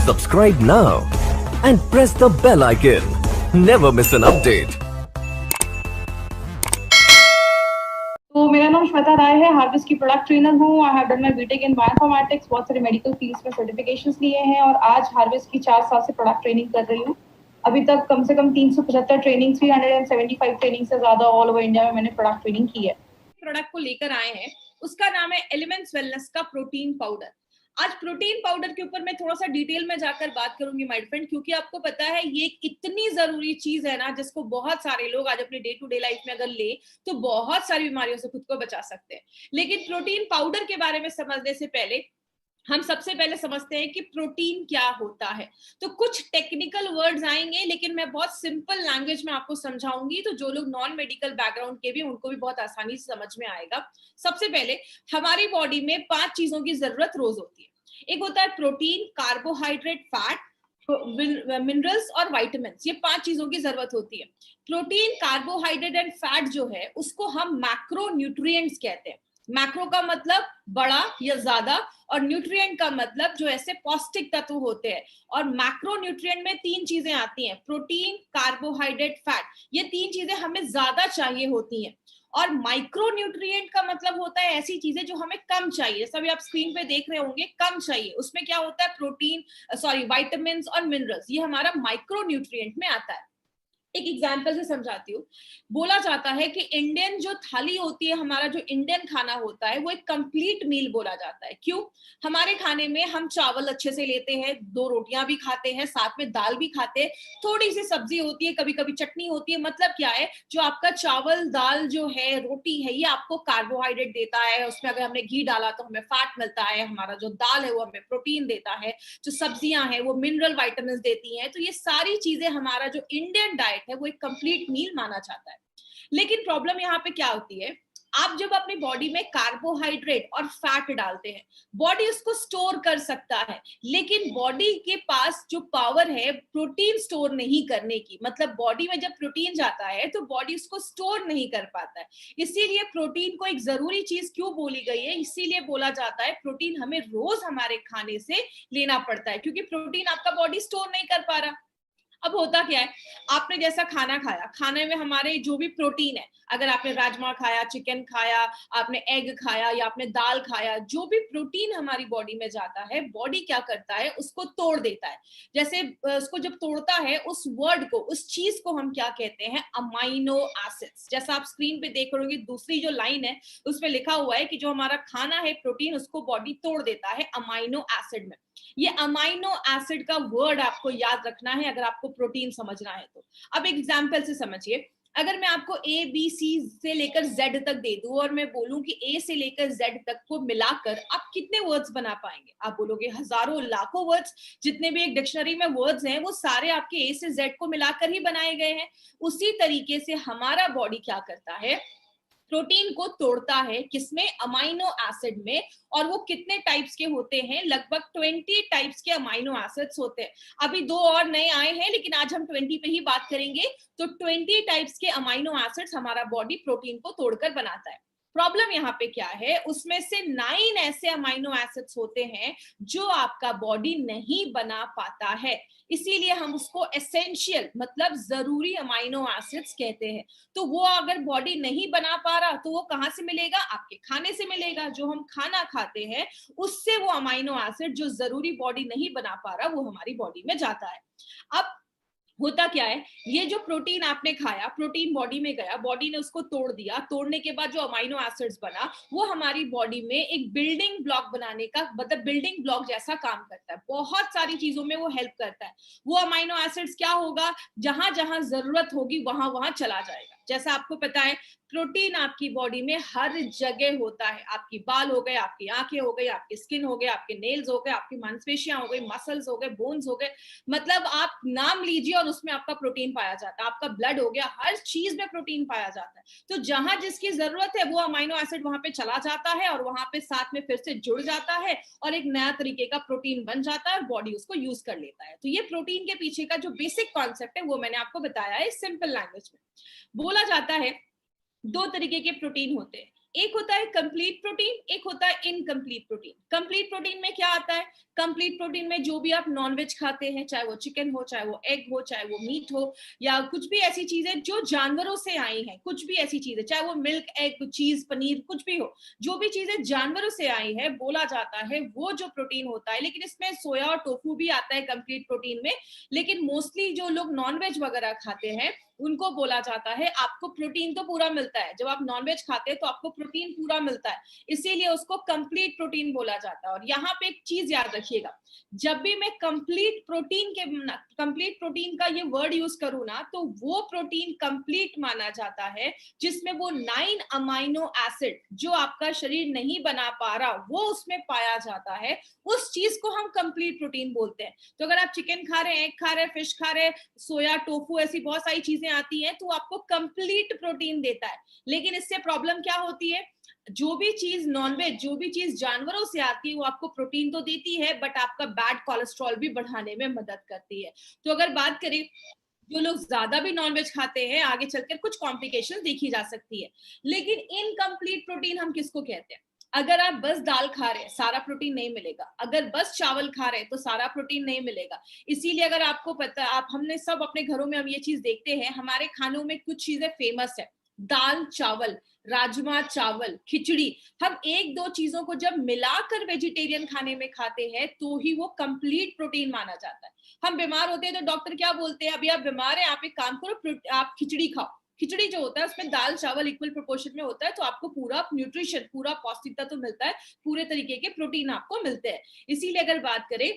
Subscribe now and press the bell icon. Never miss an update. तो मेरा नाम श्वेता राय है, हार्वेस्ट की प्रोडक्ट ट्रेनर हूँ। I have done my BTech in bioinformatics, बहुत सारे मेडिकल फील्ड्स में सर्टिफिकेशंस लिए हैं और आज हार्वेस्ट की 4 साल से प्रोडक्ट ट्रेनिंग कर रही हूँ। अभी तक कम से कम 375 ट्रेनिंग, 375 ट्रेनिंग से ज्यादा ऑल ओवर इंडिया में मैंने प्रोडक्ट ट्रेनिंग की है। प्रोडक्ट को लेकर आए हैं, उसका नाम है एलिमेंट्स वेलनेस का प्रोटीन पाउडर। आज प्रोटीन पाउडर के ऊपर मैं थोड़ा सा डिटेल में जाकर बात करूंगी माय फ्रेंड, क्योंकि आपको पता है ये एक इतनी जरूरी चीज है ना, जिसको बहुत सारे लोग आज अपने डे टू डे लाइफ में अगर ले तो बहुत सारी बीमारियों से खुद को बचा सकते हैं। लेकिन प्रोटीन पाउडर के बारे में समझने से पहले हम सबसे पहले समझते हैं कि प्रोटीन क्या होता है। तो कुछ टेक्निकल वर्ड्स आएंगे, लेकिन मैं बहुत सिंपल लैंग्वेज में आपको समझाऊंगी, तो जो लोग नॉन मेडिकल बैकग्राउंड के भी उनको भी बहुत आसानी से समझ में आएगा। सबसे पहले हमारी बॉडी में 5 चीजों की जरूरत रोज होती है। एक होता है प्रोटीन, कार्बोहाइड्रेट, फैट, मिनरल्स और विटामिन्स। ये 5 चीजों की जरूरत होती है। प्रोटीन, कार्बोहाइड्रेट एंड फैट जो है उसको हम मैक्रो न्यूट्रिएंट्स कहते हैं। मैक्रो का मतलब बड़ा या ज्यादा, और न्यूट्रिएंट का मतलब जो ऐसे पौष्टिक तत्व होते हैं। और मैक्रो न्यूट्रिएंट में 3 चीजें आती हैं, प्रोटीन, कार्बोहाइड्रेट, फैट। ये 3 चीजें हमें ज्यादा चाहिए होती हैं। और माइक्रो न्यूट्रिएंट का मतलब होता है ऐसी चीजें जो हमें कम चाहिए, जैसा भी आप स्क्रीन पे देख रहे होंगे, कम चाहिए। उसमें क्या होता है, प्रोटीन, विटामिन और मिनरल्स, ये हमारा माइक्रो न्यूट्रिएंट में आता है। एक एग्जाम्पल से समझाती हूँ। बोला जाता है कि इंडियन जो थाली होती है, हमारा जो इंडियन खाना होता है, वो एक कंप्लीट मील बोला जाता है। क्यों? हमारे खाने में हम चावल अच्छे से लेते हैं, 2 रोटियां भी खाते हैं, साथ में दाल भी खाते हैं, थोड़ी सी सब्जी होती है, कभी कभी चटनी होती है। मतलब क्या है, जो आपका चावल, दाल जो है, रोटी है, ये आपको कार्बोहाइड्रेट देता है। उसमें अगर हमने घी डाला तो हमें फैट मिलता है। हमारा जो दाल है वो हमें प्रोटीन देता है। जो सब्जियां हैं वो मिनरल विटामिन देती हैं। तो ये सारी चीजें, हमारा जो इंडियन डाइट है वो एक कंप्लीट मील माना जाता है। लेकिन प्रॉब्लम यहाँ पे क्या होती है, आप जब अपनी बॉडी में कार्बोहाइड्रेट और फैट डालते हैं, बॉडी उसको स्टोर कर सकता है, लेकिन बॉडी के पास जो पावर है प्रोटीन स्टोर नहीं करने की, मतलब बॉडी में जब प्रोटीन जाता है तो बॉडी उसको स्टोर नहीं कर पाता है। इसीलिए प्रोटीन को एक जरूरी चीज क्यों बोली गई है, इसीलिए बोला जाता है प्रोटीन हमें रोज हमारे खाने से लेना पड़ता है, क्योंकि प्रोटीन आपका बॉडी स्टोर नहीं कर पा रहा। अब होता क्या है, आपने जैसा खाना खाया, खाने में हमारे जो भी प्रोटीन है, अगर आपने राजमा खाया, चिकन खाया, आपने एग खाया या आपने दाल खाया, जो भी प्रोटीन हमारी बॉडी में जाता है, बॉडी क्या करता है, उसको तोड़ देता है। जैसे उसको जब तोड़ता है, उस वर्ड को, उस चीज को हम क्या कहते हैं, अमाइनो एसिड्स। जैसा आप स्क्रीन पे देख रहे हो, दूसरी जो लाइन है उसमें लिखा हुआ है कि जो हमारा खाना है प्रोटीन, उसको बॉडी तोड़ देता है अमाइनो एसिड में। ये अमाइनो एसिड का वर्ड आपको याद रखना है अगर आपको प्रोटीन समझना है तो। अब एग्जांपल से समझिए, अगर मैं आपको ए बी सी से लेकर जेड तक दे दूं और मैं बोलूं कि ए से लेकर जेड तक को मिलाकर आप कितने वर्ड्स बना पाएंगे? आप बोलोगे हजारों, लाखों वर्ड्स। जितने भी एक डिक्शनरी में वर्ड्स हैं वो सारे आपके ए से जेड को मिलाकर ही बनाए गए हैं। उसी तरीके से हमारा बॉडी क्या करता है, प्रोटीन को तोड़ता है, किसमें, अमाइनो एसिड में। और वो कितने टाइप्स के होते हैं, लगभग 20 टाइप्स के अमाइनो एसिड्स होते हैं। अभी 2 और नए आए हैं, लेकिन आज हम 20 पे ही बात करेंगे। तो 20 टाइप्स के अमाइनो एसिड्स हमारा बॉडी प्रोटीन को तोड़कर बनाता है। प्रॉब्लम यहाँ पे क्या है, उसमें से 9 ऐसे अमाइनो एसिड्स होते हैं जो आपका बॉडी नहीं बना पाता है। इसीलिए हम उसको एसेंशियल, मतलब जरूरी अमाइनो एसिड्स कहते हैं। तो वो अगर बॉडी नहीं बना पा रहा तो वो कहाँ से मिलेगा, आपके खाने से मिलेगा। जो हम खाना खाते हैं उससे वो अमाइनो एसिड जो जरूरी बॉडी नहीं बना पा रहा वो हमारी बॉडी में जाता है। अब होता क्या है, ये जो प्रोटीन आपने खाया, प्रोटीन बॉडी में गया, बॉडी ने उसको तोड़ दिया, तोड़ने के बाद जो अमाइनो एसिड्स बना वो हमारी बॉडी में एक बिल्डिंग ब्लॉक बनाने का, मतलब बिल्डिंग ब्लॉक जैसा काम करता है। बहुत सारी चीजों में वो हेल्प करता है। वो अमाइनो एसिड्स क्या होगा, जहां जहां जरूरत होगी वहां वहां चला जाएगा। जैसा आपको पता है, प्रोटीन आपकी बॉडी में हर जगह होता है। आपकी बाल हो गए, आपकी आंखें हो गई, आपकी स्किन हो गए, आपके नेल्स हो गए, आपकी मांसपेशियां हो गई, मसल्स हो गए, बोन्स हो गए, मतलब आप नाम लीजिए और उसमें आपका प्रोटीन पाया जाता है। आपका ब्लड हो गया, हर चीज में प्रोटीन पाया जाता है। तो जहां जिसकी जरूरत है वो अमाइनो एसिड वहां पे चला जाता है और वहां पे साथ में फिर से जुड़ जाता है और एक नया तरीके का प्रोटीन बन जाता है और बॉडी उसको यूज कर लेता है। तो ये प्रोटीन के पीछे का जो बेसिक कॉन्सेप्ट है वो मैंने आपको बताया है सिंपल लैंग्वेज में। बोला जाता है 2 तरीके के प्रोटीन होते हैं, एक होता है कंप्लीट प्रोटीन, एक होता है इनकम्प्लीट प्रोटीन। कंप्लीट प्रोटीन में क्या आता है? कंप्लीट प्रोटीन में जो भी आप नॉनवेज खाते हैं, चाहे वो चिकन हो, चाहे वो एग हो, चाहे वो मीट हो, या कुछ भी ऐसी चीजें जो जानवरों से आई हैं, कुछ भी ऐसी चीजें, चाहे वो मिल्क, एग, चीज, पनीर, कुछ भी हो, जो भी चीजें जानवरों से आई है, बोला जाता है वो जो प्रोटीन होता है। लेकिन इसमें सोया और टोफू भी आता है कंप्लीट प्रोटीन में, लेकिन मोस्टली जो लोग नॉनवेज वगैरह खाते हैं उनको बोला जाता है आपको प्रोटीन तो पूरा मिलता है, जब आप नॉनवेज खाते हैं तो आपको प्रोटीन पूरा मिलता है, इसीलिए उसको कंप्लीट प्रोटीन बोला जाता है। और यहाँ पे एक चीज याद रखिएगा, जब भी मैं कंप्लीट प्रोटीन का ये वर्ड यूज करूँ ना, तो वो प्रोटीन कंप्लीट माना जाता है जिसमें वो 9 अमाइनो एसिड जो आपका शरीर नहीं बना पा रहा वो उसमें पाया जाता है, उस चीज को हम कंप्लीट प्रोटीन बोलते हैं। तो अगर आप चिकन खा रहे हैं, एग खा रहे हैं, फिश खा रहे हैं, सोया, टोफू, ऐसी बहुत सारी चीजें आती हैं, तो आपको कंप्लीट प्रोटीन देता है। लेकिन इससे प्रॉब्लम क्या होती है, जो भी चीज नॉनवेज, जो भी चीज जानवरों से आती है वो आपको प्रोटीन तो देती है, बट आपका बैड कोलेस्ट्रॉल भी बढ़ाने में मदद करती है। तो अगर बात करें, जो लोग ज्यादा भी नॉनवेज खाते हैं, आगे चलकर कुछ कॉम्प्लिकेशन देखी जा सकती है। लेकिन इनकम्प्लीट प्रोटीन हम किसको कहते हैं? अगर आप बस दाल खा रहे हैं, सारा प्रोटीन नहीं मिलेगा। अगर बस चावल खा रहे हैं तो सारा प्रोटीन नहीं मिलेगा। इसीलिए अगर आपको पता, आप, हमने सब अपने घरों में हम ये चीज देखते हैं, हमारे खानों में कुछ चीजें फेमस है, दाल चावल, राजमा चावल, खिचड़ी। हम एक दो चीजों को जब मिलाकर वेजिटेरियन खाने में खाते हैं तो ही वो कंप्लीट प्रोटीन माना जाता है। हम बीमार होते हैं तो डॉक्टर क्या बोलते हैं, अभी आप बीमार हैं, आप एक काम करो, आप खिचड़ी खाओ। खिचड़ी जो होता है उसमें दाल चावल इक्वल प्रोपोर्शन में होता है, तो आपको पूरा न्यूट्रिशन, पूरा पौष्टिकता तो मिलता है, पूरे तरीके के प्रोटीन आपको मिलते हैं। इसीलिए अगर बात करें,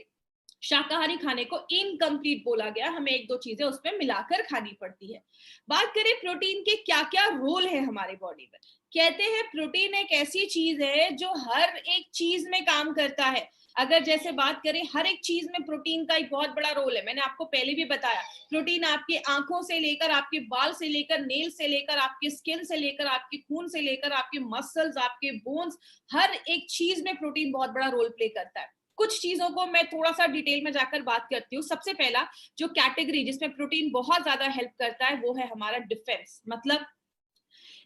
शाकाहारी खाने को इनकम्प्लीट बोला गया, हमें एक दो चीजें उसमें मिलाकर खानी पड़ती है। बात करें प्रोटीन के क्या क्या रोल है हमारी बॉडी में, कहते हैं प्रोटीन एक ऐसी चीज है जो हर एक चीज में काम करता है। अगर जैसे बात करें, हर एक चीज में प्रोटीन का एक बहुत बड़ा रोल है। मैंने आपको पहले भी बताया, प्रोटीन आपकी आंखों से लेकर, आपके बाल से लेकर, नेल से लेकर, आपके स्किन से लेकर, आपके खून से लेकर, आपके मसल्स, आपके बोन्स, हर एक चीज में प्रोटीन बहुत बड़ा रोल प्ले करता है। कुछ चीजों को मैं थोड़ा सा डिटेल में जाकर बात करती हूँ। सबसे पहला जो कैटेगरी जिसमें प्रोटीन बहुत ज्यादा हेल्प करता है वो है हमारा डिफेंस। मतलब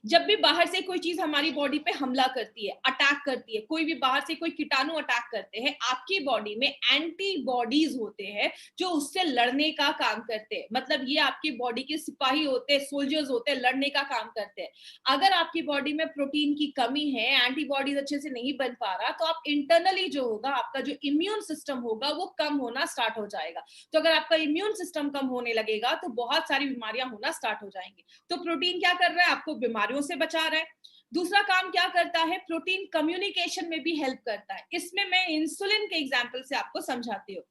जब भी बाहर से कोई चीज हमारी बॉडी पे हमला करती है, अटैक करती है, कोई भी बाहर से कोई कीटाणु अटैक करते हैं, आपकी बॉडी में एंटीबॉडीज होते हैं जो उससे लड़ने का काम करते हैं। मतलब ये आपकी बॉडी के सिपाही होते हैं, सोल्जर्स होते हैं, लड़ने का काम करते हैं। अगर आपकी बॉडी में प्रोटीन की कमी है, एंटीबॉडीज अच्छे से नहीं बन पा रहा, तो आप इंटरनली जो होगा, आपका जो इम्यून सिस्टम होगा वो कम होना स्टार्ट हो जाएगा। तो अगर आपका इम्यून सिस्टम कम होने लगेगा तो बहुत सारी बीमारियां होना स्टार्ट हो जाएंगी। तो प्रोटीन क्या कर रहा है, आपको बीमारियों से बचा रहा है। दूसरा काम क्या करता है, प्रोटीन कम्युनिकेशन में भी हेल्प करता है। इसमें मैं इंसुलिन के एग्जांपल से आपको समझाती हूँ।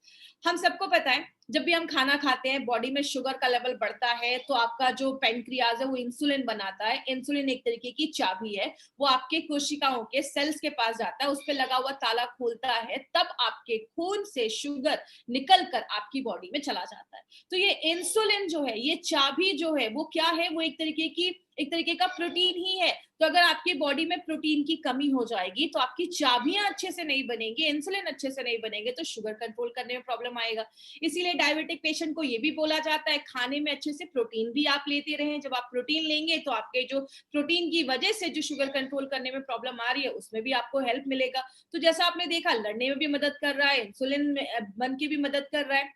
हम सबको पता है, जब भी हम खाना खाते हैं बॉडी में शुगर का लेवल बढ़ता है, तो आपका जो पैंक्रियाज है वो इंसुलिन बनाता है। इंसुलिन एक तरीके की चाबी है, वो आपके कोशिकाओं के सेल्स के पास जाता है, उस पर लगा हुआ ताला खोलता है, तब आपके खून से शुगर निकल कर आपकी बॉडी में चला जाता है। तो ये इंसुलिन जो है, ये चाबी जो है, वो क्या है, वो एक तरीके का प्रोटीन ही है। तो अगर आपकी बॉडी में प्रोटीन की कमी हो जाएगी तो आपकी चाबियां अच्छे से नहीं बनेंगी, इंसुलिन अच्छे से नहीं बनेंगे, तो शुगर कंट्रोल करने में प्रॉब्लम आएगा। इसीलिए डायबिटिक पेशेंट को ये भी बोला जाता है, खाने में अच्छे से प्रोटीन भी आप लेते रहें। जब आप प्रोटीन लेंगे तो आपके जो प्रोटीन की वजह से जो शुगर कंट्रोल करने में प्रॉब्लम आ रही है उसमें भी आपको हेल्प मिलेगा। तो जैसा आपने देखा, लड़ने में भी मदद कर रहा है, इंसुलिन बन के भी मदद कर रहा है।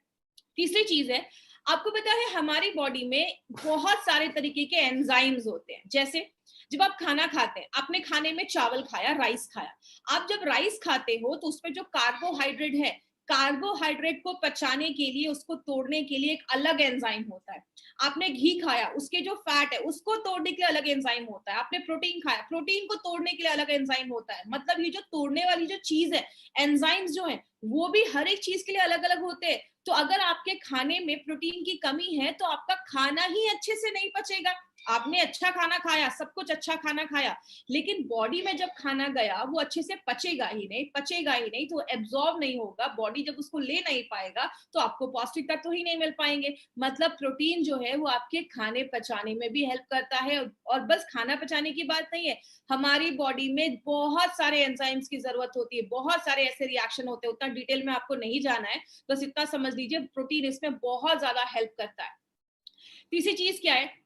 तीसरी चीज है, आपको पता है हमारी बॉडी में बहुत सारे तरीके के एंजाइम्स होते हैं। जैसे जब आप खाना खाते हैं, आपने खाने में चावल खाया, राइस खाया, आप जब राइस खाते हो तो उसमें जो कार्बोहाइड्रेट है, कार्बोहाइड्रेट को पचाने के लिए, उसको तोड़ने के लिए एक अलग एंजाइम होता है। आपने घी खाया, उसके जो फैट है उसको तोड़ने के लिए अलग एंजाइम होता है। आपने प्रोटीन खाया, प्रोटीन को तोड़ने के लिए अलग एंजाइम होता है। मतलब ये जो तोड़ने वाली जो चीज है, एंजाइम्स जो है, वो भी हर एक चीज के लिए अलग अलग होते हैं। तो अगर आपके खाने में प्रोटीन की कमी है तो आपका खाना ही अच्छे से नहीं पचेगा। आपने अच्छा खाना खाया, सब कुछ अच्छा खाना खाया, लेकिन बॉडी में जब खाना गया वो अच्छे से पचेगा ही नहीं, तो एब्जॉर्ब नहीं होगा। बॉडी जब उसको ले नहीं पाएगा तो आपको पौष्टिक तत्व ही नहीं मिल पाएंगे। मतलब प्रोटीन जो है वो आपके खाने पचाने में भी हेल्प करता है। और बस खाना पचाने की बात नहीं है, हमारी बॉडी में बहुत सारे एंजाइम्स की जरूरत होती है, बहुत सारे ऐसे रिएक्शन होते हैं। उतना डिटेल में आपको नहीं जाना है, बस इतना समझ लीजिए प्रोटीन इसमें बहुत ज्यादा हेल्प करता है। तीसरी चीज क्या है,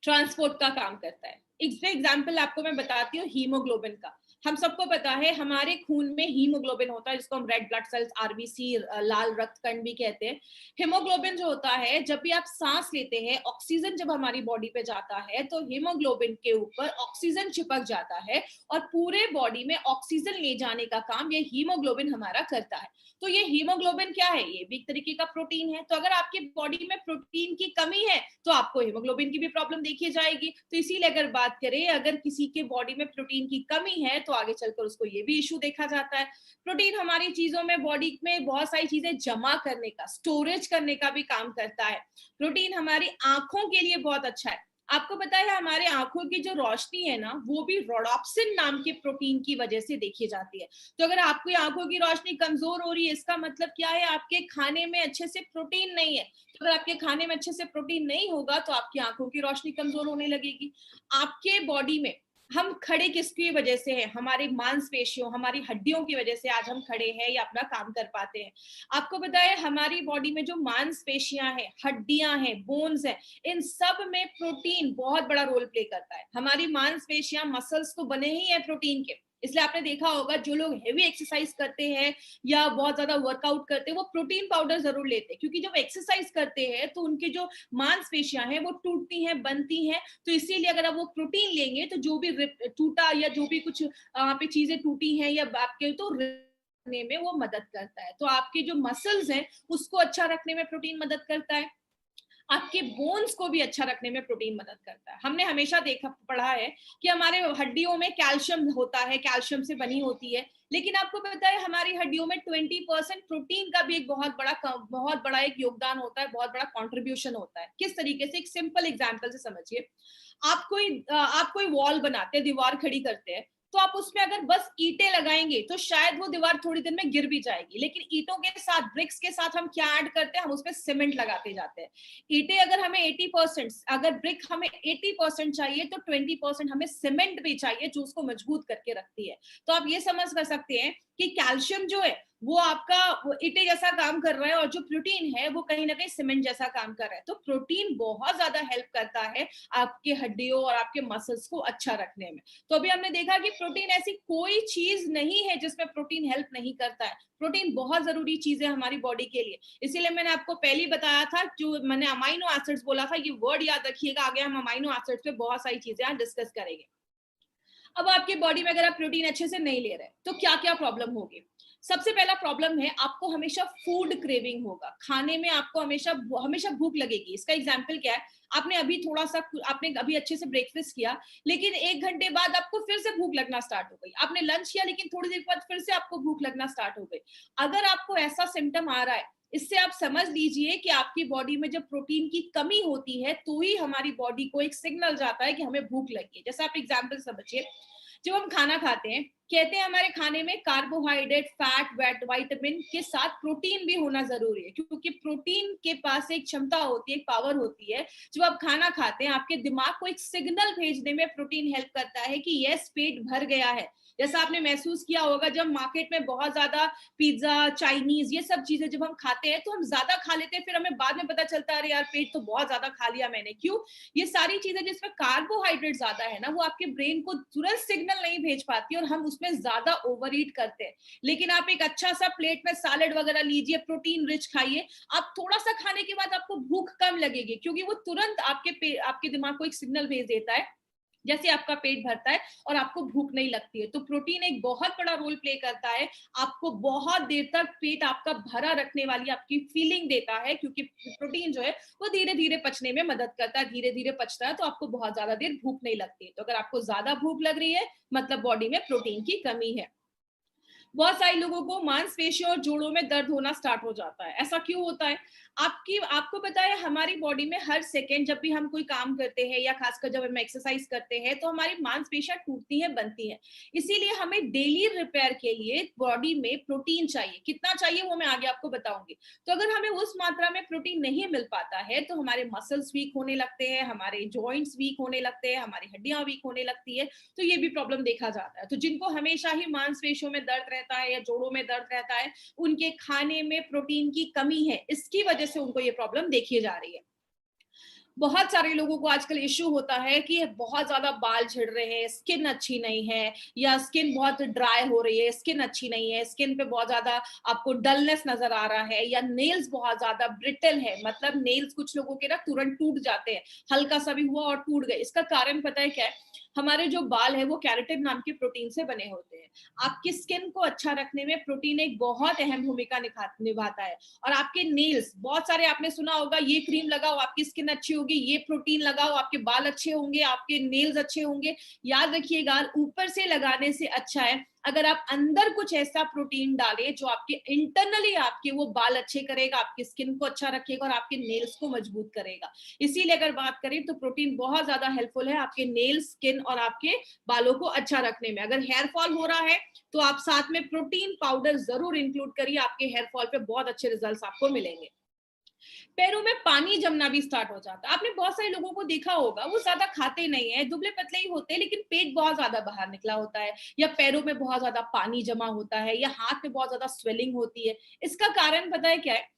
ट्रांसपोर्ट का काम करता है। इसका एग्जाम्पल आपको मैं बताती हूँ हीमोग्लोबिन का। हम सबको पता है हमारे खून में हीमोग्लोबिन होता है, जिसको हम रेड ब्लड सेल्स, आरबीसी, लाल रक्त कण भी कहते हैं। हीमोग्लोबिन जो होता है, जब भी आप सांस लेते हैं, ऑक्सीजन जब हमारी बॉडी पे जाता है तो हीमोग्लोबिन के ऊपर ऑक्सीजन चिपक जाता है और पूरे बॉडी में ऑक्सीजन ले जाने का काम ये हीमोग्लोबिन हमारा करता है। तो ये हीमोग्लोबिन क्या है? ये भी एक तरीके का प्रोटीन है। तो अगर आपकी बॉडी में प्रोटीन की कमी है तो आपको हीमोग्लोबिन की भी प्रॉब्लम देखी जाएगी। तो इसीलिए अगर बात करें, अगर किसी के बॉडी में प्रोटीन की कमी है तो आगे चलकर उसको ये भी इशू देखा जाता है। प्रोटीन हमारी चीजों में, बॉडी में बहुत सारी चीजें जमा करने का, स्टोरेज करने का भी काम करता है। प्रोटीन हमारी आंखों के लिए बहुत अच्छा है। आपको पता है हमारे आंखों की जो रोशनी है ना, वो भी रोडॉप्सिन नाम के प्रोटीन की वजह से देखी जाती है। तो अगर आपकी आंखों की रोशनी कमजोर हो रही है, इसका मतलब क्या है? आपके खाने में अच्छे से प्रोटीन नहीं है। तो अगर आपके खाने में अच्छे से प्रोटीन नहीं होगा तो आपकी आंखों की रोशनी कमजोर होने लगेगी। आपके बॉडी में हम खड़े किसकी वजह से हैं? हमारी मांसपेशियों, हमारी हड्डियों की वजह से आज हम खड़े हैं या अपना काम कर पाते हैं। आपको पता है हमारी बॉडी में जो मांसपेशियां हैं, हड्डियां हैं, बोन्स हैं, इन सब में प्रोटीन बहुत बड़ा रोल प्ले करता है। हमारी मांसपेशियां, मसल्स तो बने ही हैं प्रोटीन के। इसलिए आपने देखा होगा जो लोग हेवी एक्सरसाइज करते हैं या बहुत ज्यादा वर्कआउट करते हैं, वो प्रोटीन पाउडर जरूर लेते हैं, क्योंकि जब एक्सरसाइज करते हैं तो उनके जो मांसपेशियां हैं वो टूटती हैं, बनती हैं। तो इसीलिए अगर आप वो प्रोटीन लेंगे तो जो भी टूटा या जो भी कुछ वहां पे चीजें टूटी हैं या आपके, तो रखने में वो मदद करता है। तो आपके जो मसल्स हैं उसको अच्छा रखने में प्रोटीन मदद करता है। आपके बोन्स को भी अच्छा रखने में प्रोटीन मदद करता है। हमने हमेशा देखा, पढ़ा है कि हमारे हड्डियों में कैल्शियम होता है, कैल्शियम से बनी होती है। लेकिन आपको पता है हमारी हड्डियों में 20% प्रोटीन का भी एक बहुत बड़ा एक योगदान होता है, बहुत बड़ा कंट्रीब्यूशन होता है। किस तरीके से? एक सिंपल एग्जांपल से समझिए। आप कोई वॉल बनाते हैं, दीवार खड़ी करते हैं, तो आप उसमें अगर बस ईंटें लगाएंगे तो शायद वो दीवार थोड़ी देर में गिर भी जाएगी। लेकिन ईंटों के साथ, ब्रिक्स के साथ हम क्या ऐड करते हैं? हम उसमें सीमेंट लगाते जाते हैं। ईंटें अगर हमें 80%, अगर ब्रिक हमें 80% चाहिए तो 20% हमें सीमेंट भी चाहिए, जो उसको मजबूत करके रखती है। तो आप ये समझ कर सकते हैं कि कैल्शियम जो है वो आपका ईंटे जैसा काम कर रहा है और जो प्रोटीन है वो कहीं ना कहीं सीमेंट जैसा काम कर रहा है। तो प्रोटीन बहुत ज्यादा हेल्प करता है आपके हड्डियों और आपके मसल्स को अच्छा रखने में। तो अभी हमने देखा कि प्रोटीन ऐसी कोई चीज नहीं है जिसमें प्रोटीन हेल्प नहीं करता है। प्रोटीन बहुत जरूरी चीज है हमारी बॉडी के लिए। इसीलिए मैंने आपको पहले ही बताया था, जो मैंने अमाइनो एसिड्स बोला था, ये वर्ड याद रखिएगा। आगे हम अमाइनो एसिड्स पे बहुत सारी चीजें यहाँ डिस्कस करेंगे। अब आपकी बॉडी में अगर आप प्रोटीन अच्छे से नहीं ले रहे तो क्या क्या प्रॉब्लम होगी? सबसे पहला प्रॉब्लम है, आपको हमेशा फूड क्रेविंग होगा। खाने में आपको हमेशा हमेशा भूख लगेगी। इसका एग्जांपल क्या है? आपने अभी अच्छे से ब्रेकफास्ट किया, लेकिन 1 घंटे बाद आपको फिर से भूख लगना स्टार्ट हो गई। आपने लंच किया, लेकिन थोड़ी देर बाद फिर से आपको भूख लगना स्टार्ट हो गई। अगर आपको ऐसा सिम्टम आ रहा है, इससे आप समझ लीजिए कि आपकी बॉडी में जब प्रोटीन की कमी होती है तो ही हमारी बॉडी को एक सिग्नल जाता है कि हमें भूख लगी है। जैसे आप एग्जांपल समझिए, जब हम खाना खाते हैं, कहते हैं हमारे खाने में कार्बोहाइड्रेट, फैट, विटामिन के साथ प्रोटीन भी होना जरूरी है, क्योंकि प्रोटीन के पास एक क्षमता होती है, एक पावर होती है। जब आप खाना खाते हैं, आपके दिमाग को एक सिग्नल भेजने में प्रोटीन हेल्प करता है कि यस, पेट भर गया है। जैसा आपने महसूस किया होगा, जब मार्केट में बहुत ज्यादा पिज्जा, चाइनीज, ये सब चीजें जब हम खाते हैं तो हम ज्यादा खा लेते हैं, फिर हमें बाद में पता चलता है अरे यार, पेट तो बहुत ज्यादा खा लिया मैंने। क्यों? ये सारी चीजें जिसमें कार्बोहाइड्रेट ज्यादा है ना, वो आपके ब्रेन को तुरंत सिग्नल नहीं भेज पाती और हम उसमें ज्यादा ओवर ईट करते हैं। लेकिन आप एक अच्छा सा प्लेट में सैलेड वगैरह लीजिए, प्रोटीन रिच खाइए, आप थोड़ा सा खाने के बाद आपको भूख कम लगेगी, क्योंकि वो तुरंत आपके दिमाग को एक सिग्नल भेज देता है जैसे आपका पेट भरता है और आपको भूख नहीं लगती है। तो प्रोटीन एक बहुत बड़ा रोल प्ले करता है, आपको बहुत देर तक पेट आपका भरा रखने वाली आपकी फीलिंग देता है, क्योंकि प्रोटीन जो है वो धीरे धीरे पचने में मदद करता है, धीरे धीरे पचता है, तो आपको बहुत ज्यादा देर भूख नहीं लगती है। तो अगर आपको ज्यादा भूख लग रही है, मतलब बॉडी में प्रोटीन की कमी है। बहुत सारे लोगों को मांसपेशियों और जोड़ों में दर्द होना स्टार्ट हो जाता है। ऐसा क्यों होता है? आपको पता है हमारी बॉडी में हर सेकेंड जब भी हम कोई काम करते हैं या खासकर जब हम एक्सरसाइज करते हैं तो हमारी मांसपेशियां टूटती हैं, बनती हैं। इसीलिए हमें डेली रिपेयर के लिए बॉडी में प्रोटीन चाहिए। कितना चाहिए वो मैं आगे आपको बताऊंगी। तो अगर हमें उस मात्रा में प्रोटीन नहीं मिल पाता है तो हमारे मसल्स वीक होने लगते हैं, हमारे जॉइंट्स वीक होने लगते हैं, हमारी हड्डियां वीक होने लगती है। तो ये भी प्रॉब्लम देखा जाता है। तो जिनको हमेशा ही मांसपेशियों में दर्द रहता है या जोड़ों में दर्द रहता है, उनके खाने में प्रोटीन की कमी है, इसकी वजह से उनको ये प्रॉब्लम देखी जा रही है। बहुत सारे लोगों को आजकल इश्यू होता है कि बहुत ज्यादा बाल झड़ रहे हैं, स्किन अच्छी नहीं है, या स्किन बहुत ड्राई हो रही है, स्किन अच्छी नहीं है, स्किन पे बहुत ज्यादा आपको डलनेस नजर आ रहा है, या नेल्स बहुत ज्यादा ब्रिटल है, मतलब नेल्स कुछ लोगों के ना तुरंत टूट जाते हैं, हल्का सा भी हुआ और टूट गए। इसका कारण पता है क्या है? हमारे जो बाल है वो कैराटिन नाम के प्रोटीन से बने होते हैं। आपकी स्किन को अच्छा रखने में प्रोटीन एक बहुत अहम भूमिका निभाता है। और आपके नेल्स, बहुत सारे आपने सुना होगा, ये क्रीम लगाओ आपकी स्किन अच्छी होगी, ये प्रोटीन लगाओ आपके बाल अच्छे होंगे, आपके नेल्स अच्छे होंगे। याद रखिएगा, ऊपर से लगाने से अच्छा है अगर आप अंदर कुछ ऐसा प्रोटीन डालें जो आपके इंटरनली आपके वो बाल अच्छे करेगा, आपकी स्किन को अच्छा रखेगा और आपके नेल्स को मजबूत करेगा। इसीलिए अगर बात करें तो प्रोटीन बहुत ज्यादा हेल्पफुल है आपके नेल्स, स्किन और आपके बालों को अच्छा रखने में। अगर हेयर फॉल हो रहा है तो आप साथ में प्रोटीन पाउडर जरूर इंक्लूड करिए, आपके हेयर फॉल पे बहुत अच्छे रिजल्ट्स आपको मिलेंगे। पैरों में पानी जमना भी स्टार्ट हो जाता है। आपने बहुत सारे लोगों को देखा होगा, वो ज्यादा खाते नहीं है, दुबले पतले ही होते हैं, लेकिन पेट बहुत ज्यादा बाहर निकला होता है, या पैरों में बहुत ज्यादा पानी जमा होता है, या हाथ में बहुत ज्यादा स्वेलिंग होती है। इसका कारण पता है क्या है?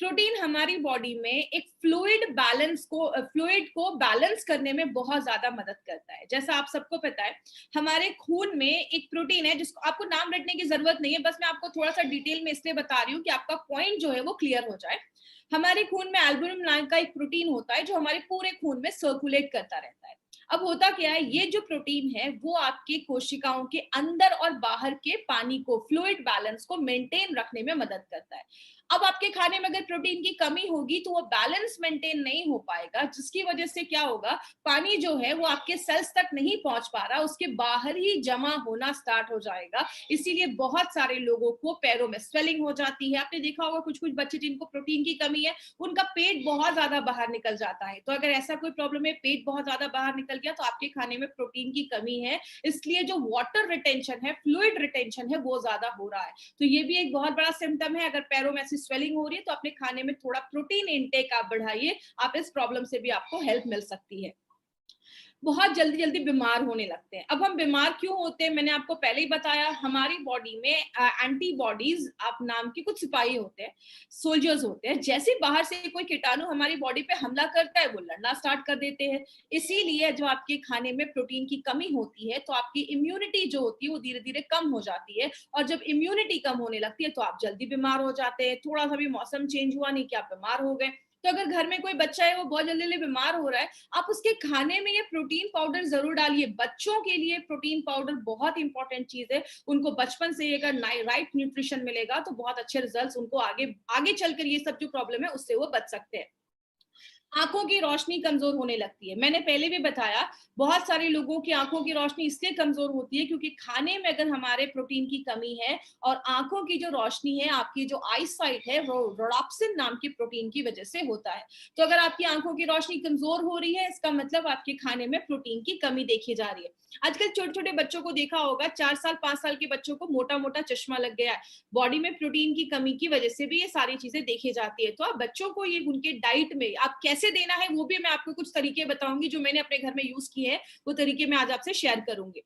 प्रोटीन हमारी बॉडी में एक फ्लूइड को बैलेंस करने में बहुत ज्यादा मदद करता है। जैसा आप सबको पता है, हमारे खून में एक प्रोटीन है जिसको आपको नाम रटने की जरूरत नहीं है, बस मैं आपको थोड़ा सा डिटेल में इसलिए बता रही हूँ कि आपका पॉइंट जो है वो क्लियर हो जाए। हमारे खून में एल्बुमिन नाम का एक प्रोटीन होता है जो हमारे पूरे खून में सर्कुलेट करता रहता है। अब होता क्या है, ये जो प्रोटीन है वो आपके कोशिकाओं के अंदर और बाहर के पानी को, फ्लूइड बैलेंस को मेंटेन रखने में मदद करता है। अब आपके खाने में अगर प्रोटीन की कमी होगी तो वो बैलेंस मेंटेन नहीं हो पाएगा, जिसकी वजह से क्या होगा, पानी जो है वो आपके सेल्स तक नहीं पहुंच पा रहा, उसके बाहर ही जमा होना स्टार्ट हो जाएगा। इसीलिए बहुत सारे लोगों को पैरों में स्वेलिंग हो जाती है। आपने देखा होगा कुछ कुछ बच्चे जिनको प्रोटीन की कमी है, उनका पेट बहुत ज्यादा बाहर निकल जाता है। तो अगर ऐसा कोई प्रॉब्लम है, पेट बहुत ज्यादा बाहर निकल गया, तो आपके खाने में प्रोटीन की कमी है, इसलिए जो वाटर रिटेंशन है, फ्लूइड रिटेंशन है, वो ज्यादा हो रहा है। तो ये भी एक बहुत बड़ा सिम्टम है। अगर पैरों में ऐसी स्वेलिंग हो रही है तो अपने खाने में थोड़ा प्रोटीन इनटेक आप बढ़ाइए, आप इस प्रॉब्लम से भी आपको हेल्प मिल सकती है। बहुत जल्दी जल्दी बीमार होने लगते हैं। अब हम बीमार क्यों होते हैं, मैंने आपको पहले ही बताया, हमारी बॉडी में एंटीबॉडीज आप नाम के कुछ सिपाही होते हैं, सोल्जर्स होते हैं। जैसे बाहर से कोई कीटाणु हमारी बॉडी पे हमला करता है, वो लड़ना स्टार्ट कर देते हैं। इसीलिए जो आपके खाने में प्रोटीन की कमी होती है तो आपकी इम्यूनिटी जो होती है वो धीरे धीरे कम हो जाती है, और जब इम्यूनिटी कम होने लगती है तो आप जल्दी बीमार हो जाते हैं। थोड़ा सा भी मौसम चेंज हुआ नहीं कि आप बीमार हो गए। तो अगर घर में कोई बच्चा है वो बहुत जल्दी जल्दी बीमार हो रहा है, आप उसके खाने में ये प्रोटीन पाउडर जरूर डालिए। बच्चों के लिए प्रोटीन पाउडर बहुत इंपॉर्टेंट चीज है। उनको बचपन से अगर राइट न्यूट्रिशन मिलेगा तो बहुत अच्छे रिजल्ट्स उनको आगे आगे चलकर ये सब जो प्रॉब्लम है उससे वो बच सकते हैं। आंखों की रोशनी कमजोर होने लगती है। मैंने पहले भी बताया, बहुत सारे लोगों की आंखों की रोशनी इसलिए कमजोर होती है क्योंकि खाने में अगर हमारे प्रोटीन की कमी है, और आंखों की जो रोशनी है, आपकी जो आई साइट है, वो रोडाप्सिन नाम की प्रोटीन की वजह से होता है। तो अगर आपकी आंखों की रोशनी कमजोर हो रही है, इसका मतलब आपके खाने में प्रोटीन की कमी देखी जा रही है। आजकल छोटे छोटे बच्चों को देखा होगा, 4 साल 5 साल के बच्चों को मोटा मोटा चश्मा लग गया है। बॉडी में प्रोटीन की कमी की वजह से भी ये सारी चीजें देखी जाती है। तो आप बच्चों को ये उनके डाइट में आप कैसे देना है वो भी मैं आपको कुछ तरीके बताऊंगी जो मैंने अपने घर में यूज किए हैं, वो तरीके मैं आज आपसे शेयर करूंगी।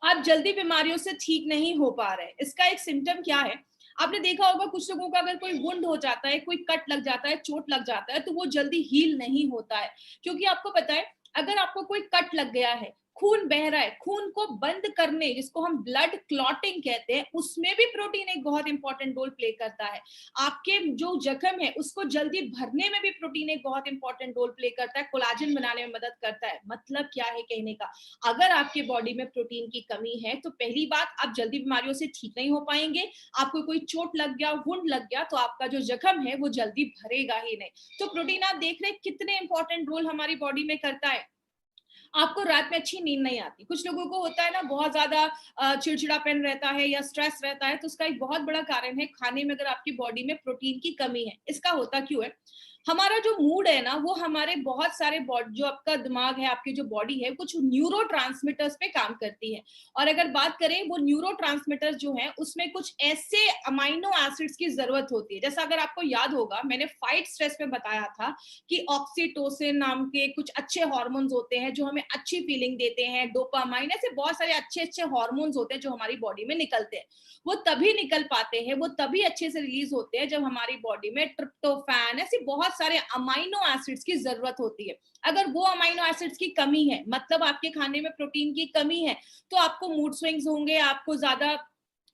आप जल्दी बीमारियों से ठीक नहीं हो पा रहे, इसका एक सिम्टम क्या है? आपने देखा होगा कुछ लोगों का अगर कोई वुंड हो जाता है, कोई कट लग जाता है, चोट लग जाता है, तो वो जल्दी हील नहीं होता है। क्योंकि आपको पता है, अगर आपको कोई कट लग गया है, खून बह रहा है, खून को बंद करने, जिसको हम ब्लड क्लॉटिंग कहते हैं, उसमें भी प्रोटीन एक बहुत इंपॉर्टेंट रोल प्ले करता है। आपके जो जख्म है उसको जल्दी भरने में भी प्रोटीन एक बहुत इंपॉर्टेंट रोल प्ले करता है, कोलाजन बनाने में मदद करता है। मतलब क्या है कहने का, अगर आपके बॉडी में प्रोटीन की कमी है तो पहली बात, आप जल्दी बीमारियों से ठीक नहीं हो पाएंगे। आपको कोई चोट लग गया, वुंड लग गया, तो आपका जो जख्म है वो जल्दी भरेगा ही नहीं। तो प्रोटीन आप देख रहे हैं कितने इंपॉर्टेंट रोल हमारी बॉडी में करता है। आपको रात में अच्छी नींद नहीं आती, कुछ लोगों को होता है ना, बहुत ज्यादा चिड़चिड़ापन रहता है या स्ट्रेस रहता है, तो उसका एक बहुत बड़ा कारण है खाने में अगर आपकी बॉडी में प्रोटीन की कमी है। इसका होता क्यों है, हमारा जो मूड है ना, वो हमारे बहुत सारे जो आपका दिमाग है, आपकी जो बॉडी है, कुछ न्यूरोट्रांसमीटर्स पे काम करती है। और अगर बात करें, वो न्यूरोट्रांसमीटर्स जो हैं उसमें कुछ ऐसे अमाइनो एसिड्स की जरूरत होती है। जैसा अगर आपको याद होगा, मैंने फाइट स्ट्रेस में बताया था कि ऑक्सीटोसिन नाम के कुछ अच्छे हार्मोन्स होते हैं जो हमें अच्छी फीलिंग देते हैं, डोपामाइन, ऐसे बहुत सारे अच्छे अच्छे हार्मोन्स होते हैं जो हमारी बॉडी में निकलते हैं। वो तभी निकल पाते हैं, वो तभी अच्छे से रिलीज होते हैं जब हमारी बॉडी में ट्रिप्टोफैन, ऐसी बहुत बहुत सारे अमाइनो एसिड्स की जरूरत होती है। अगर वो अमाइनो एसिड्स की कमी है, मतलब आपके खाने में प्रोटीन की कमी है, तो आपको मूड स्विंग्स होंगे, आपको ज्यादा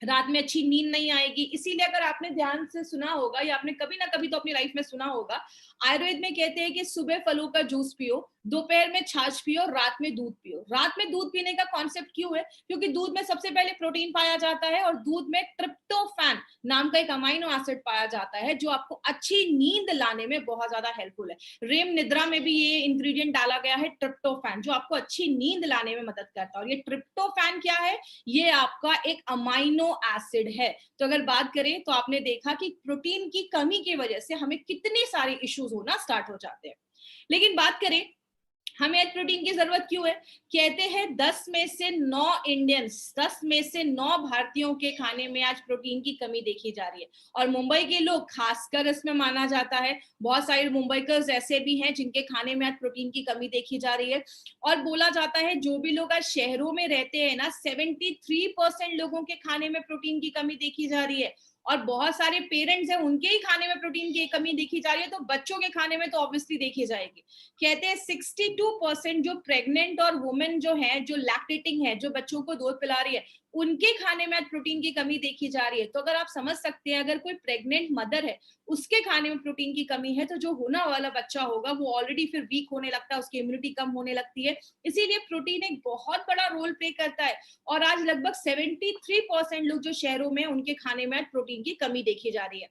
रात में अच्छी नींद नहीं आएगी। इसीलिए अगर आपने ध्यान से सुना होगा या आपने कभी ना कभी तो अपनी लाइफ में सुना होगा, आयुर्वेद में कहते हैं कि सुबह फलों का जूस पियो, दोपहर में छाछ पियो, रात में दूध पियो। रात में दूध पीने का कॉन्सेप्ट क्यों है? क्योंकि दूध में सबसे पहले प्रोटीन पाया जाता है और दूध में ट्रिप्टोफैन नाम का एक अमाइनो एसिड पाया जाता है जो आपको अच्छी नींद लाने में बहुत ज्यादा हेल्पफुल है। रेम निद्रा में भी ये इंग्रेडिएंट डाला गया है ट्रिप्टोफैन, जो आपको अच्छी नींद लाने में मदद करता है। और ये ट्रिप्टोफैन क्या है? ये आपका एक अमाइनो एसिड है। तो अगर बात करें तो आपने देखा कि प्रोटीन की कमी की वजह से हमें कितने सारे इश्यूज होना स्टार्ट हो जाते हैं। लेकिन बात करें हमें आज प्रोटीन की जरूरत क्यों है? कहते हैं 10 में से 9 इंडियंस, 10 में से 9 भारतीयों के खाने में आज प्रोटीन की कमी देखी जा रही है। और मुंबई के लोग खासकर इसमें माना जाता है। बहुत सारे मुंबईकर्स ऐसे भी हैं जिनके खाने में आज प्रोटीन की कमी देखी जा रही है। और बोला जाता है जो भी लोग आज शहरों में रहते हैं ना, 73% लोगों के खाने में प्रोटीन की कमी देखी जा रही है। और बहुत सारे पेरेंट्स हैं, उनके ही खाने में प्रोटीन की कमी देखी जा रही है, तो बच्चों के खाने में तो ऑब्वियसली देखी जाएगी। कहते हैं 62% जो प्रेग्नेंट और वुमेन जो है, जो लैक्टेटिंग है, जो बच्चों को दूध पिला रही है, उनके खाने में आज प्रोटीन की कमी देखी जा रही है। तो अगर आप समझ सकते हैं, अगर कोई प्रेग्नेंट मदर है, उसके खाने में प्रोटीन की कमी है, तो जो होना वाला बच्चा होगा वो ऑलरेडी फिर वीक होने लगता है, उसकी इम्यूनिटी कम होने लगती है। इसीलिए प्रोटीन एक बहुत बड़ा रोल प्ले करता है। और आज लगभग 73% लोग जो शहरों में, उनके खाने में आज प्रोटीन की कमी देखी जा रही है।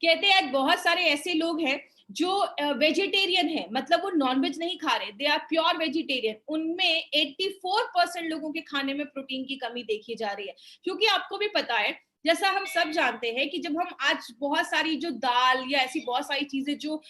कहते हैं आज बहुत सारे ऐसे लोग हैं जो वेजिटेरियन है, मतलब वो नॉनवेज नहीं खा रहे, दे आर प्योर वेजिटेरियन। उनमें 84% लोगों के खाने में प्रोटीन की कमी देखी जा रही है। क्योंकि आपको भी पता है, जैसा हम सब जानते हैं कि जब हम आज बहुत सारी जो दाल या ऐसी बहुत सारी चीजें जो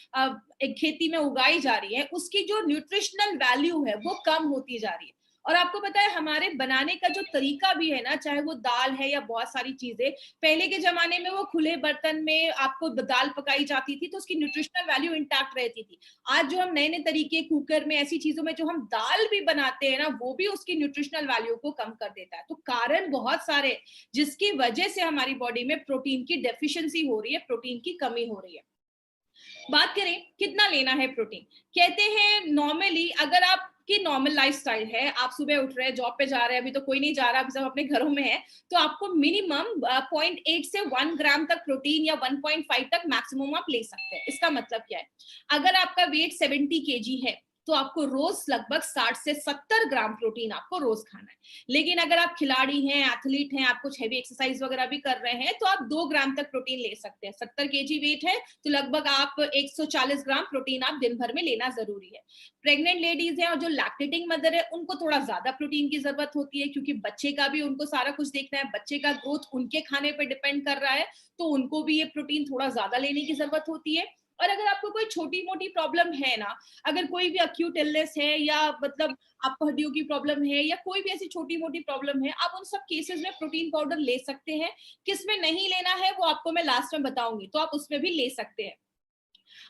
एक खेती में उगाई जा रही है, उसकी जो न्यूट्रिशनल वैल्यू है वो कम होती जा रही है। और आपको पता है हमारे बनाने का जो तरीका भी है ना, चाहे वो दाल है या बहुत सारी चीजें, पहले के जमाने में वो खुले बर्तन में आपको दाल पकाई जाती थी, तो उसकी न्यूट्रिशनल वैल्यू इंटैक्ट रहती थी। आज जो हम नए नए तरीके, कुकर में, ऐसी चीजों में जो हम दाल भी बनाते हैं ना, वो भी उसकी न्यूट्रिशनल वैल्यू को कम कर देता है। तो कारण बहुत सारे, जिसकी वजह से हमारी बॉडी में प्रोटीन की डेफिशिएंसी हो रही है, प्रोटीन की कमी हो रही है। बात करें कितना लेना है प्रोटीन, कहते हैं नॉर्मली अगर आप की नॉर्मल लाइफस्टाइल है, आप सुबह उठ रहे हैं, जॉब पे जा रहे हैं, अभी तो कोई नहीं जा रहा, अभी सब अपने घरों में है, तो आपको मिनिमम 0.8 से 1 ग्राम तक प्रोटीन या 1.5 तक मैक्सिमम आप ले सकते हैं। इसका मतलब क्या है? अगर आपका वेट 70 केजी है तो आपको रोज लगभग 60 से 70 ग्राम प्रोटीन आपको रोज खाना है। लेकिन अगर आप खिलाड़ी हैं, एथलीट हैं, आप कुछ हैवी एक्सरसाइज वगैरह भी कर रहे हैं, तो आप 2 ग्राम तक प्रोटीन ले सकते हैं। 70 केजी वेट है तो लगभग आप 140 ग्राम प्रोटीन आप दिन भर में लेना जरूरी है। प्रेग्नेंट लेडीज हैं और जो लैक्टेटिंग मदर है, उनको थोड़ा ज्यादा प्रोटीन की जरूरत होती है, क्योंकि बच्चे का भी उनको सारा कुछ देखना है, बच्चे का ग्रोथ उनके खाने पर डिपेंड कर रहा है, तो उनको भी ये प्रोटीन थोड़ा ज्यादा लेने की जरूरत होती है। और अगर आपको कोई छोटी मोटी प्रॉब्लम है ना, अगर कोई भी अक्यूट इलनेस है या मतलब आपको हड्डियों की प्रॉब्लम है या कोई भी ऐसी छोटी मोटी प्रॉब्लम है, आप उन सब केसेस में प्रोटीन पाउडर ले सकते हैं। किसमें नहीं लेना है वो आपको मैं लास्ट में बताऊंगी, तो आप उसमें भी ले सकते हैं।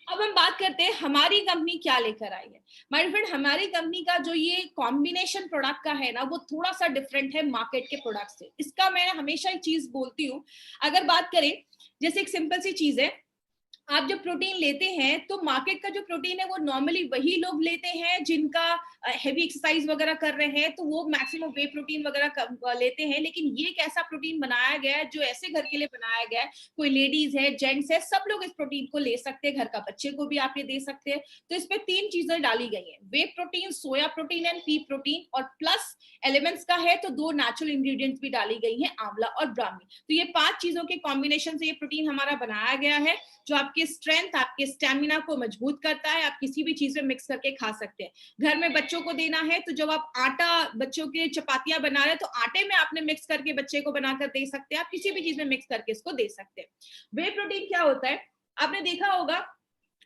अब हम बात करते हैं हमारी कंपनी क्या लेकर आई है। माय फ्रेंड, हमारी कंपनी का जो ये कॉम्बिनेशन प्रोडक्ट का है ना, वो थोड़ा सा डिफरेंट है मार्केट के प्रोडक्ट से। इसका मैं हमेशा एक चीज बोलती हूँ, अगर बात करें जैसे एक सिंपल सी चीज है, आप जब प्रोटीन लेते हैं तो मार्केट का जो प्रोटीन है वो नॉर्मली वही लोग लेते हैं जिनका हेवी एक्सरसाइज वगैरह कर रहे हैं, तो वो मैक्सिमम वे प्रोटीन वगैरह लेते हैं। लेकिन ये एक ऐसा प्रोटीन बनाया गया है जो ऐसे घर के लिए बनाया गया है, कोई लेडीज है, जेंट्स है, सब लोग इस प्रोटीन को ले सकते हैं, घर का बच्चे को भी आप ये दे सकते हैं। तो इसमें 3 चीजें डाली गई हैं, वे protein, soya protein and pea protein, और प्लस एलिमेंट्स का है तो 2 नेचुरल इंग्रेडिएंट्स भी डाली गई हैं, आंवला और ब्राह्मी। तो ये 5 चीजों के कॉम्बिनेशन से ये प्रोटीन हमारा बनाया गया है, जो आपके स्ट्रेंथ, आपके स्टेमिना को मजबूत करता है। आप किसी भी चीज में मिक्स करके खा सकते हैं। घर में बच्चों को देना है तो जब आप आटा, बच्चों के चपातियां बना रहे हैं, तो आटे में आपने मिक्स करके बच्चे को बनाकर दे सकते हैं। आप किसी भी चीज में मिक्स करके इसको दे सकते हैं। वे प्रोटीन क्या होता है, आपने देखा होगा,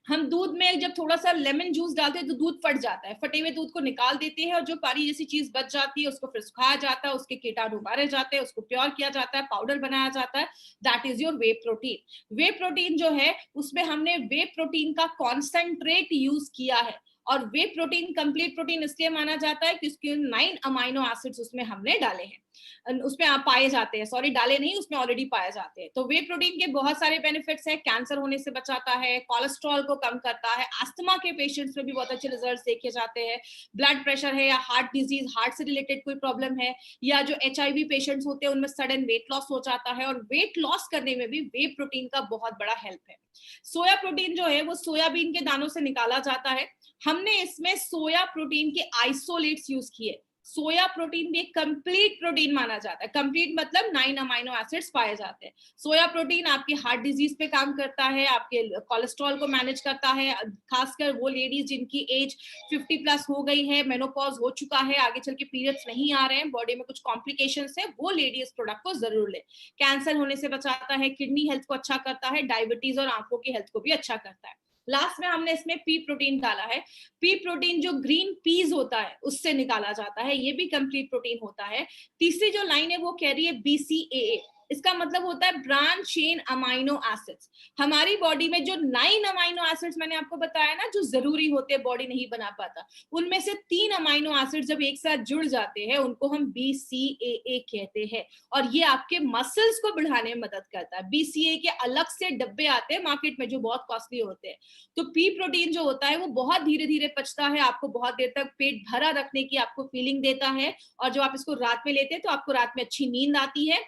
हम दूध में जब थोड़ा सा लेमन जूस डालते हैं तो दूध फट जाता है, फटे हुए दूध को निकाल देते हैं और जो पानी जैसी चीज बच जाती है उसको फिर सुखाया जाता है, उसके कीटाणु मारे जाते हैं, उसको प्योर किया जाता है, पाउडर बनाया जाता है, that is your way protein. Way protein जो है उसमें हमने वे प्रोटीन का कॉन्सेंट्रेट यूज किया है, और वे प्रोटीन कंप्लीट प्रोटीन इसलिए माना जाता है कि उसके 9 अमाइनो एसिड्स उसमें हमने डाले हैं, उसमें आप पाए जाते हैं, सॉरी डाले नहीं, उसमें ऑलरेडी पाए जाते हैं। तो वे प्रोटीन के बहुत सारे बेनिफिट्स हैं, कैंसर होने से बचाता है, कोलेस्ट्रॉल को कम करता है, अस्थमा के पेशेंट्स में भी बहुत अच्छे रिजल्ट देखे जाते हैं, ब्लड प्रेशर है या हार्ट डिजीज, हार्ट से रिलेटेड कोई प्रॉब्लम है, या जो HIV पेशेंट्स होते हैं उनमें सडन वेट लॉस हो जाता है, और वेट लॉस करने में भी वे प्रोटीन का बहुत बड़ा हेल्प है। सोया प्रोटीन जो है वो सोयाबीन के दानों से निकाला जाता है। हमने इसमें सोया प्रोटीन के आइसोलेट्स यूज किए। सोया प्रोटीन भी एक कंप्लीट प्रोटीन माना जाता है, कंप्लीट मतलब 9 अमाइनो एसिड्स पाए जाते हैं। सोया प्रोटीन आपके हार्ट डिजीज पे काम करता है, आपके कोलेस्ट्रॉल को मैनेज करता है, खासकर वो लेडीज जिनकी एज 50 प्लस हो गई है, मेनोपॉज हो चुका है, आगे चल के पीरियड्स नहीं आ रहे हैं, बॉडी में कुछ कॉम्प्लिकेशंस है, वो लेडी इस प्रोडक्ट को जरूर ले। कैंसर होने से बचाता है, किडनी हेल्थ को अच्छा करता है, डायबिटीज और आंखों की हेल्थ को भी अच्छा करता है। लास्ट में हमने इसमें पी प्रोटीन डाला है। पी प्रोटीन जो ग्रीन पीज होता है उससे निकाला जाता है, ये भी कंप्लीट प्रोटीन होता है। तीसरी जो लाइन है वो कह रही है BCAA, इसका मतलब होता है ब्रांच चेन अमाइनो एसिड्स। हमारी बॉडी में जो 9 अमाइनो एसिड्स मैंने आपको बताया ना जो जरूरी होते हैं, बॉडी नहीं बना पाता, उनमें से 3 अमाइनो एसिड्स जब एक साथ जुड़ जाते हैं उनको हम BCAA कहते हैं, और ये आपके मसल्स को बढ़ाने में मदद करता है। BCAA के अलग से डब्बे आते हैं मार्केट में जो बहुत कॉस्टली होते हैं। तो पी प्रोटीन जो होता है वो बहुत धीरे धीरे पचता है, आपको बहुत देर तक पेट भरा रखने की आपको फीलिंग देता है, और जब आप इसको रात में लेते हैं तो आपको रात में अच्छी नींद आती है।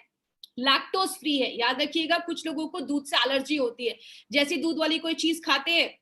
लैक्टोज फ्री है, याद रखिएगा कुछ लोगों को दूध से एलर्जी होती है, जैसी दूध वाली कोई चीज खाते हैं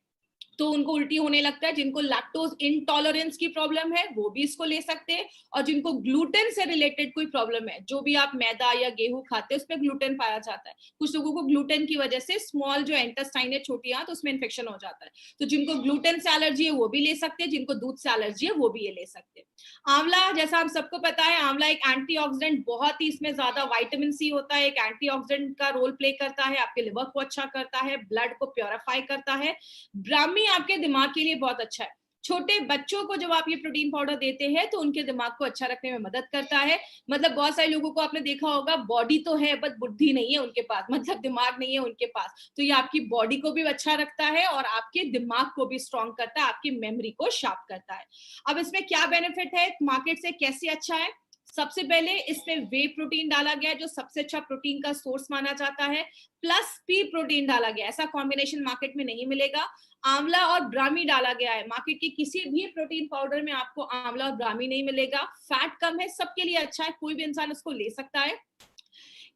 तो उनको उल्टी होने लगता है। जिनको लैक्टोज इंटॉलरेंस की प्रॉब्लम है वो भी इसको ले सकते हैं, और जिनको ग्लूटेन से रिलेटेड कोई प्रॉब्लम है, जो भी आप मैदा या गेहूं खाते हैं उसमें ग्लूटेन पाया जाता है, कुछ लोगों को ग्लूटेन की वजह से स्मॉल जो इंटेस्टाइन है छोटी आंत उसमें इन्फेक्शन हो जाता है, तो जिनको ग्लूटेन से एलर्जी है वो भी ले सकते हैं, जिनको दूध से एलर्जी है वो भी ये ले सकते हैं। आंवला, जैसा हम सबको पता है, आंवला एक एंटीऑक्सीडेंट, बहुत ही इसमें ज्यादा विटामिन सी होता है, एक एंटीऑक्सीडेंट का रोल प्ले करता है, आपके लिवर को अच्छा करता है, ब्लड को प्योरीफाई करता है। ब्राह्मी आपके दिमाग के लिए बहुत अच्छा है। छोटे बच्चों को जब आप ये प्रोटीन पाउडर देते हैं तो उनके दिमाग को अच्छा रखने में मदद करता है। मतलब बहुत सारे लोगों को आपने देखा होगा बॉडी तो है बट बुद्धि नहीं है उनके पास, मतलब दिमाग नहीं है उनके पास, तो ये आपकी बॉडी को भी अच्छा रखता है और आपके दिमाग को भी स्ट्रॉन्ग करता है, आपकी मेमोरी को शार्प करता है। अब इसमें क्या बेनिफिट है, मार्केट से कैसे अच्छा है? सबसे पहले इसमें वे प्रोटीन डाला गया जो सबसे अच्छा प्रोटीन का सोर्स माना जाता है, प्लस पी प्रोटीन डाला गया, ऐसा कॉम्बिनेशन मार्केट में नहीं मिलेगा। आंवला और ब्राह्मी डाला गया है, मार्केट के किसी भी प्रोटीन पाउडर में आपको आंवला और ब्राह्मी नहीं मिलेगा। फैट कम है, सबके लिए अच्छा है, कोई भी इंसान उसको ले सकता है।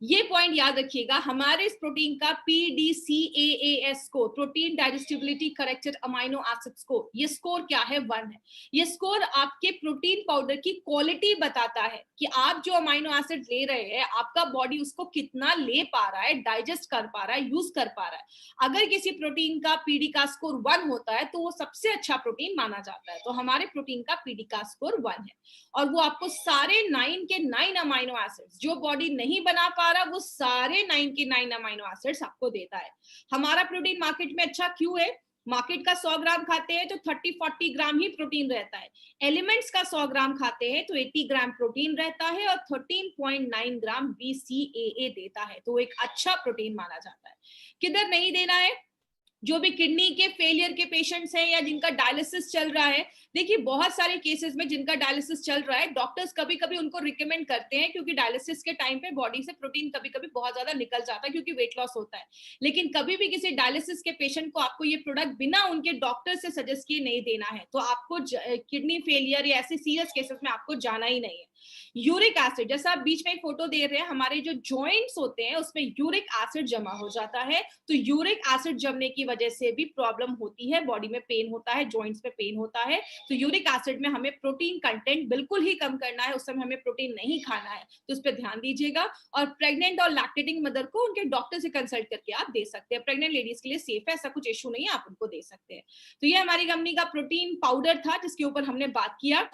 ये पॉइंट याद रखिएगा, हमारे इस प्रोटीन का PDCAAS score, protein digestibility corrected amino acid score, ये स्कोर क्या है? 1 है। ये स्कोर आपके प्रोटीन पाउडर की क्वालिटी बताता है कि आप जो अमाइनो एसिड ले रहे हैं आपका बॉडी उसको कितना ले पा रहा है, डाइजेस्ट कर पा रहा है, यूज कर पा रहा है। अगर किसी प्रोटीन का PD का स्कोर 1 होता है तो वो सबसे अच्छा प्रोटीन माना जाता है। तो हमारे प्रोटीन का PD का स्कोर 1 है, और वो आपको सारे 9 के 9 अमाइनो एसिड्स जो बॉडी नहीं बना पा रहा वो सारे 9 के 9 अमाइनो एसिड्स आपको देता है। हमारा प्रोटीन मार्केट में अच्छा क्यों है? मार्केट का 100 ग्राम खाते हैं तो 30-40 ग्राम ही प्रोटीन रहता है। एलिमेंट्स का 100 ग्राम खाते हैं तो 80 ग्राम प्रोटीन रहता है और 13.9 ग्राम BCAA देता है, तो एक अच्छा प्रोटीन माना जाता है। किधर नहीं देना है? जो भी किडनी के फेलियर के पेशेंट्स हैं या जिनका डायलिसिस चल रहा है, देखिए बहुत सारे केसेस में जिनका डायलिसिस चल रहा है डॉक्टर्स कभी कभी उनको रिकमेंड करते हैं, क्योंकि डायलिसिस के टाइम पे बॉडी से प्रोटीन कभी कभी बहुत ज्यादा निकल जाता है क्योंकि वेट लॉस होता है। लेकिन कभी भी किसी डायलिसिस के पेशेंट को आपको ये प्रोडक्ट बिना उनके डॉक्टर से सजेस्ट किए नहीं देना है। तो आपको किडनी फेलियर या ऐसे सीरियस केसेस में आपको जाना ही नहीं है। यूरिक एसिड, जैसा आप बीच में एक फोटो दे रहे हैं, हमारे जो जॉइंट्स होते हैं उसमें यूरिक एसिड जमा हो जाता है, तो यूरिक एसिड जमने की वजह से भी प्रॉब्लम होती है, बॉडी में पेन होता है, जॉइंट्स में पेन होता है। तो यूरिक एसिड में हमें प्रोटीन कंटेंट बिल्कुल ही कम करना है, उस समय हमें प्रोटीन नहीं खाना है, तो उस पर ध्यान दीजिएगा। और प्रेग्नेंट और लैक्टेटिंग मदर को उनके डॉक्टर से कंसल्ट करके आप दे सकते हैं। प्रेग्नेंट लेडीज के लिए सेफ है, ऐसा कुछ इशू नहीं है, आप उनको दे सकते हैं। तो ये हमारी कंपनी का प्रोटीन पाउडर था जिसके ऊपर हमने बात किया।